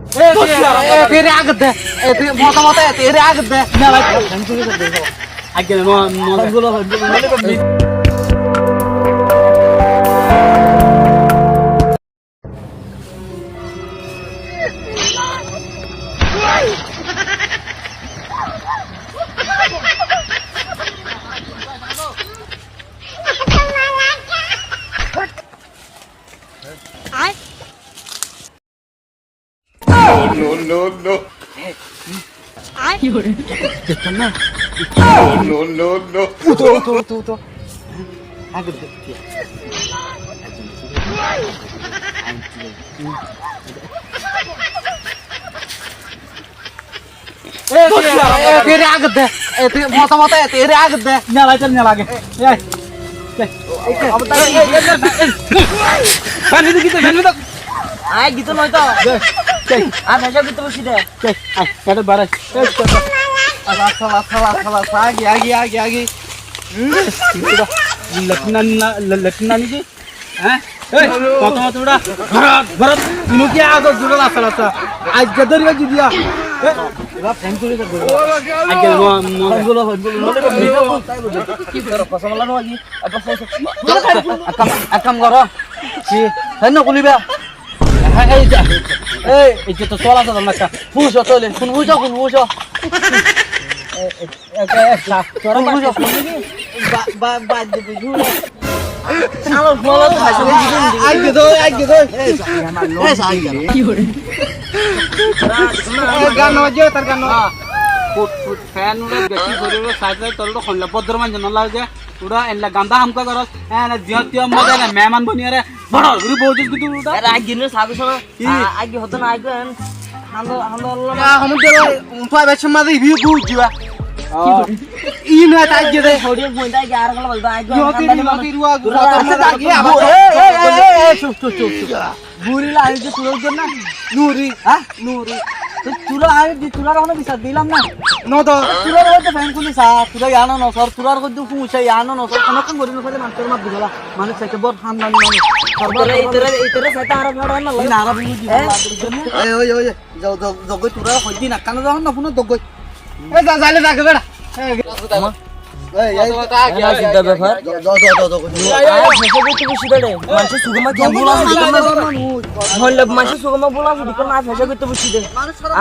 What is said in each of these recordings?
तेरे आगे दे तेरे मोटा मोटा तेरे आगे दे ना भाई आगे नो बोलो No, no, no. कितना No, no, no. तो आगे दे तेरे आगे दे तेरे मोटा मोटा तेरे आगे दे ना भाई चल ना लागे अब तक पानी दे कितने पानी दे আয় গিতো নয় তো আর ভাষা গিতো বসি দে এটা বাড়াই আলা সালা সালা সালা আগে আগে আগে আগে লটনা নি হ্যাঁ এই কত কত উড়া ভরত ভরত মুকি আদো জুড়া আসলা আসা আজ গদরিয়া কি দিয়া এবা ফ্যান করে দে আগে মনগুলো কি করো ফসলা নো আজি আকাম করো কি হেন কলিবা এই যে তো চলা চলা না ফুসো চলে কোন ফুসো তোরা ফুসো বা বা দে জুড়ে শালা বলো তো ভাষা আগে দো কি হরে গান বাজে তার গান ফুট ফ্যান উড়ে বেশি করে সাইডে তলটো খনলা পদ্রমান জন লাগে উড়া এলা গান্দা আমকা করস এনা জিয়তিয় মজা না মেহমান বনিয়ারে বড় গুরি বউজিস কিন্তু উড়া এর আগে নে সাবে শোনা আগে হতো না আগে হান্দো হান্দো হামদের উঠাই বেশ মাঝে ভিউ বুঝিবা ই না তাই দে হড়িয়ে বইতা আগে আর গলা বলবা আগে নতি রুয়া গুরা আগে আবার চুপ বুড়ি লাগে যে তুই জন্য নুরি হ্যাঁ নুরি তুরা আমি দি তুরার হনে বিচার দিলাম না নো তো তুরার হতে ফ্যান কুলি সা তুরা জানো না সর তুরার কত ফুসা জানো না সর কোন কোন গরিব করে মানতে মাত দিলা মানে সেকে বড় খানদানি মানে সরকার এই তরে সেটা আর ঘড় না না আর বুঝি দি ওই যাও দগই তুরা কই দিন কানে যাও না ফোন দগই এ যা যাইলে রাখ বেড়া এই সিদ্ধা ব্যাপার ভাষা গিতো বসি দে মানুষ সুগমা কি বলা হল মানুষ সুগমা বলা দিক না ভাষা গিতো বসি দে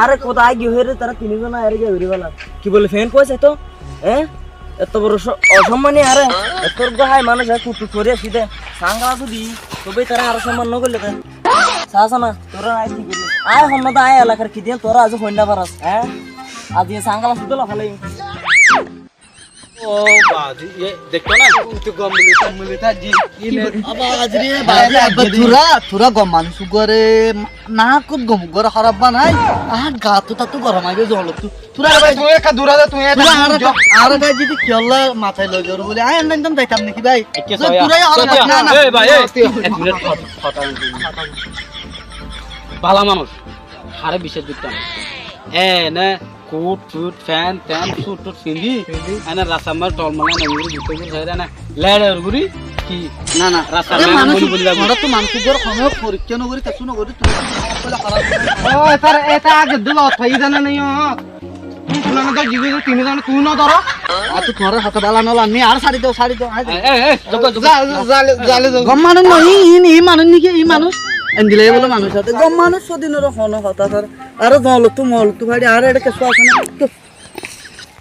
আরে কোদা আগে হইরে তারা তিনজন আরে গে হইরে বলা কি বলে ফ্যান কইছে তো এত বড় অসম্মানী আরে তোর গায় মানুষ কুটু করে আসি দে সাংগলা যদি তবে তারা আর সম্মান ন করলে সাসানা তোরা আই কি করলি আয় হন্নদা আয় এলাকার কি দিন তোরা আজ হইনা পারাস আজ এই সাংগলা সুদলা ভালোই ओ बाजी ये देखो ना तो गम मिलता जी ये अब आज रे बाजी अब थोड़ा गम मानुस करे ना कुछ गम करे खराब बनाई आ गा तो गरम आगे जल थोड़ा भाई तू एक दूरा दे तू आर गाय जी केला माথায় লই জর বলে আয় একদম যাইতাম নাকি ভাই পুরাই না না এই ভাই এক মিনিট কথা ভালো মানুষ হারে বিশেষ দিতাম না কোট ফুট ফ্যান ট্যান সুট টুট পিন্ধি এনে রাসামার টলমলা নগুরি ভিতরে ধরে না লেড়ার গুরি কি না না রাসামার বলি বলি আমরা তো মানুষ জোর সময় পরীক্ষা নগরি তা শুনো গরি তুমি বলে খারাপ ও স্যার এটা আগে দিল থাই জানা নাই তুই শুনা না জিগে তিন জন তুই না ধরো আর তো তোমার হাতে বালা নলা আমি আর সারি দাও জালে গম মানুষ নই ই মানুষ নাকি ই মানুষ এন্দিলে বলে মানুষ সাথে গম মানুষ দিনের হন কথা স্যার আরে দল তো মল তো ভাই আর এটা কেসো আছে না